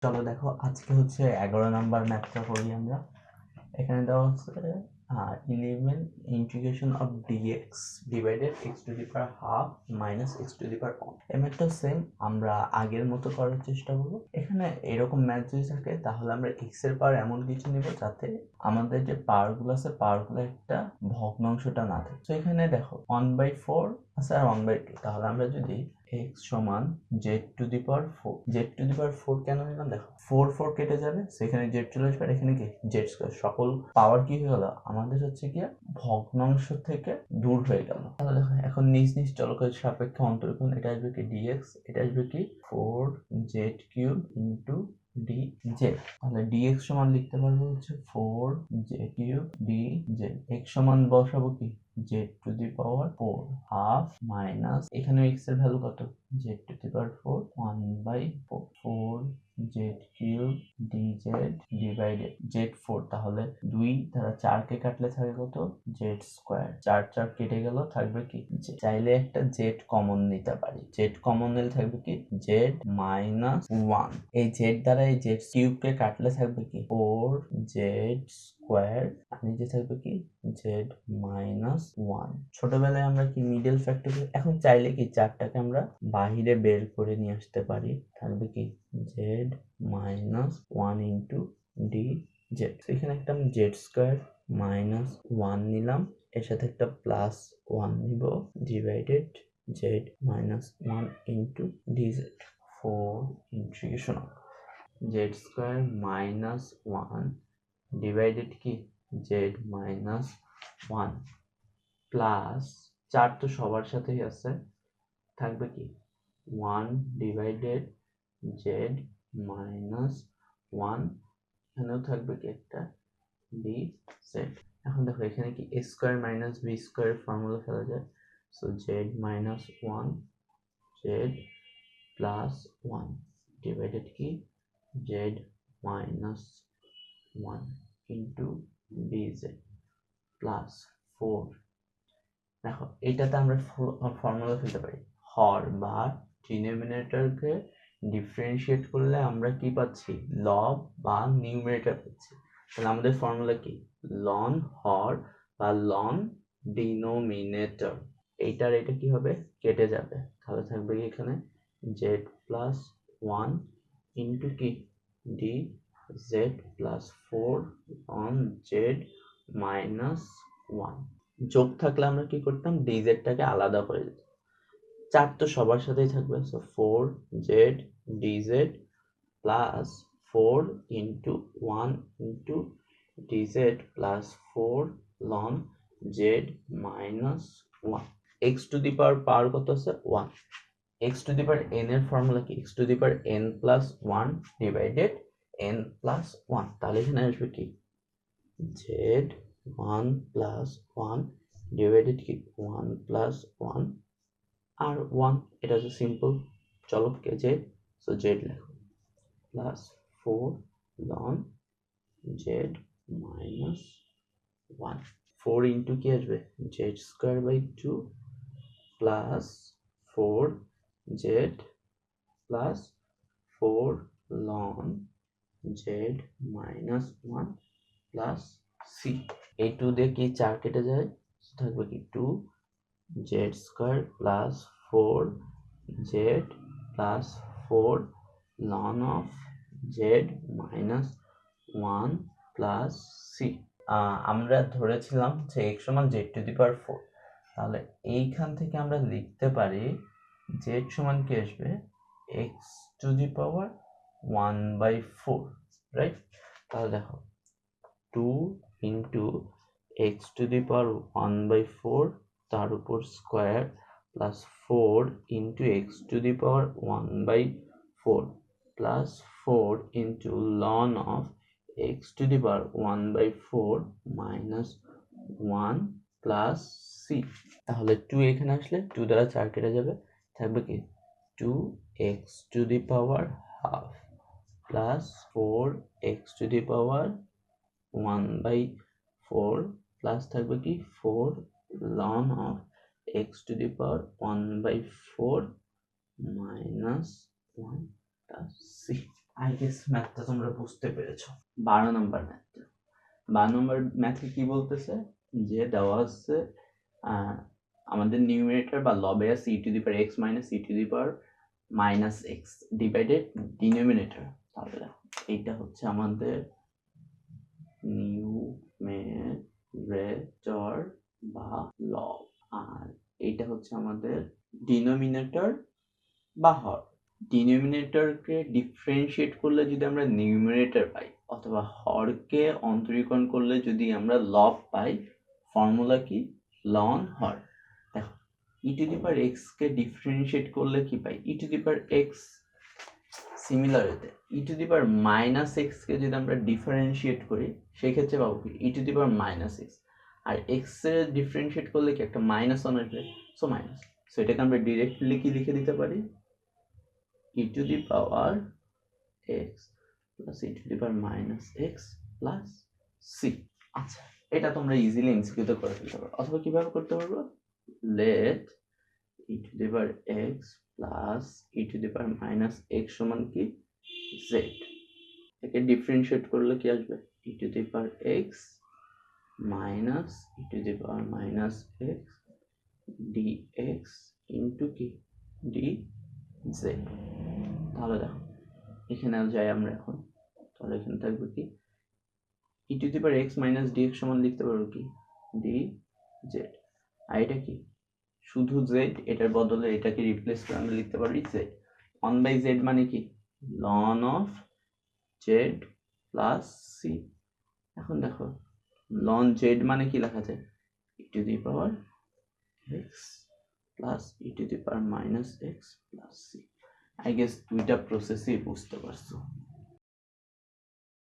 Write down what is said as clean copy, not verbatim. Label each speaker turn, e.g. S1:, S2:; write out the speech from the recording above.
S1: চলো দেখো, আজকে হচ্ছে 11 নাম্বার ম্যাথটা করি আমরা। এখানে দেওয়া হচ্ছে 11 integration of dx divided x to the power half minus x to the power 1। এই ম্যাথটা সেম, আমরা আগের মতো করার চেষ্টা করবো। এখানে এরকম ম্যাথ যদি থাকে তাহলে আমরা এক্স এর পাওয়ার এমন কিছু নিব যাতে আমাদের যে পাওয়ারগুলো আছে পাওয়ারগুলো একটা ভগ্নাংশটা না থাকে। তো এখানে দেখো 1/4 আছে আর 1/2, তাহলে আমরা যদি x সমান z to the power 4, z to the power 4 কেন নিলাম দেখো, 4 কেটে যাবে, সেখানে জেড চলে আসবে, আর এখানে কি জেড স্কয়ার, সকল পাওয়ার কি হয়ে গেল আমাদের হচ্ছে কি ভগ্নাংশ থেকে দূর হয়ে গেল। তাহলে দেখো এখন নিজ নিজ চলকের সাপেক্ষে অন্তরীকরণ, এটা আসবে কি dx, এটা আসবে কি 4z³ ইন্টু dz। তাহলে dx সমান লিখতে পারবো হচ্ছে 4z³ dz। x সমান বসাবো কি z two the power 4 half minus, এখানে x এর ভ্যালু কত, z two the power 4 1/4, 4z³ dz divided z4। তাহলে 2 দ্বারা 4 কে কাটলে থাকে কত, z স্কয়ার, 4 4 কেটে গেল, থাকবে কি z। চাইলে একটা z কমন নিতে পারি, z কমন নিলে থাকবে কি z মাইনাস 1। এই z দ্বারা এই z কিউব কে কাটলে থাকবে কি 4z স্কয়ার, আর নিচে থাকবে কি z মাইনাস 1। ছোটবেলায় আমরা কি মিডল ফ্যাক্টর, এখন চাইলে কি চারটাকে আমরা বাহিরে বের করে নিয়ে আসতে পারি, থাকবে কি z মাইনাস 1 ইন্টু dz। এখানে একটা আমি z স্কয়ার মাইনাস 1 নিলাম, এর সাথে একটা প্লাস 1 নিব, divided z minus 1 into dz। 4 integration z square minus 1 divided কি z মাইনাস 1 প্লাস 4 তো সবার সাথেই আছে, থাকবে কি 1 ডিভাইডেড z মাইনাস 1, এখানেও থাকবে কি একটা dz। এখন দেখো এখানে কি a square minus b square formula ফেলা যায়, so z minus 1 z plus 1 divided কি z minus 1 into dz plus 4। দেখো এইটাতে আমরা ফর্মুলা ফেলতে পারি, হর বা ডিনোমিনেটরকে ডিফারেন্সিয়েট করলে আমরা কি পাচ্ছি, লব বা নিউমারেটর পাচ্ছি। তাহলে আমাদের ফর্মুলা কি, লন হর বা লন ডিনোমিনেটর। এইটার এটা কি হবে, কেটে যাবে, তাহলে থাকবে কি এখানে z প্লাস 1 ইন্টু কি dz plus 4 on z minus 1। যোগ থাকলে আমরা কি করতাম, ডিজেডটাকে আলাদা করে দিতাম। 4 তো সবার সাথেই থাকবে, so 4z dz plus 4 into 1 into dz plus 4 ln z minus 1। x to the power কত আছে 1, x to the power n এর ফর্মুলা কি, x to the power n plus 1 divided n plus 1। তাহলে এখানে আসবে কি z 1 প্লাস 1 ডিভাইডেড কি 1 plus 1 আর 1, এটা হচ্ছে সিম্পল চলককে z, সো z লেখো plus 4 ln z minus 1। 4 into কি আসবে z square by 2 plus 4z plus 4 ln z minus 1 plus c। এই 2 দিয়ে কি 4 কেটে যায়, থাকবে কি 2z square plus 4z plus 4 ln of z minus 1 plus c। আমরা ধরেছিলাম যে x সমান z টু দি পাওয়ার 4, তাহলে এইখান থেকে আমরা লিখতে পারি z সমান কি আসবে x to the power 1/4, right. তাহলে দেখো 2 into x to the power 1/4 তার উপর square plus 4 into x to the power 1/4 plus 4 into loan of x to the power 1/4 minus 1 plus c। তাহলে 2 এখানে আসলে 2 দ্বারা 4 কেটে যাবে, থাকবে কি 2x to the power half plus 4x to the power 1/4 plus থাকবে কি 4 ln of x to the power 1/4 minus 1 plus c। I guess ম্যাথটা তোমরা বুঝতে পেরেছো। 12 নম্বর ম্যাথটা, 12 নম্বর ম্যাথে কি বলতেছে যে দেওয়া হচ্ছে আমাদের নিউমারেটর বা লবে আছে e two the power x minus e two the power minus x divided denominator. তাহলে এইটা হচ্ছে আমাদের নিউমেরেটর বা লব, আর এইটা হচ্ছে আমাদের ডিনোমিনেটর বা হর। ডিনোমিনেটরকে ডিফারেন্সিয়েট করলে যদি আমরা নিউমারেটর পাই অথবা হরকে অন্তরীকরণ করলে যদি আমরা লব পাই, ফর্মুলা কি? লন হর। দেখো e to the power x কে ডিফারেন্সিয়েট করলে কি পাই? E to the power x. Similar হতে e to the power minus x কে যদি আমরা ডিফারেন্সিয়েট করি সেই ক্ষেত্রে পাবো কি? E to the power minus x. আর এক্স এর ডিফারেন্সিয়েট করলে কি একটা মাইনাস ওয়ান আসবে, সো মাইনাস। সো এটাকে আমরা ডিরেক্টলি কি লিখে দিতে পারি? e to the power x plus e to the power minus x plus c। আচ্ছা, এটা তোমরা ইজিলি এমসিকিউতে করে ফেলতে পারো, অথবা কিভাবে করতে পারবো? let e to the power x plus e to the power minus x সমান কি? z। একে ডিফারেন্সিয়েট করলে কি আসবে? e to the power x minus e to the power minus x dx into কি? dz। তাহলে দেখো এখানে যাই আমরা এখন, তাহলে এখানে থাকবে কি? E to the power x minus dx সমান লিখতে পারবো কি? D Z. আর এটা কি? শুধু জেড, এটার বদলে এটাকে রিপ্লেস করে আমরা লিখতে পারি জেড। 1/z মানে কি? Loan of Z plus C. এখন দেখো লন জেড মানে কি লেখা যায়? ই to the power x plus E to the power minus x plus C. I guess দুইটা প্রসেসই বুঝতে পারছো।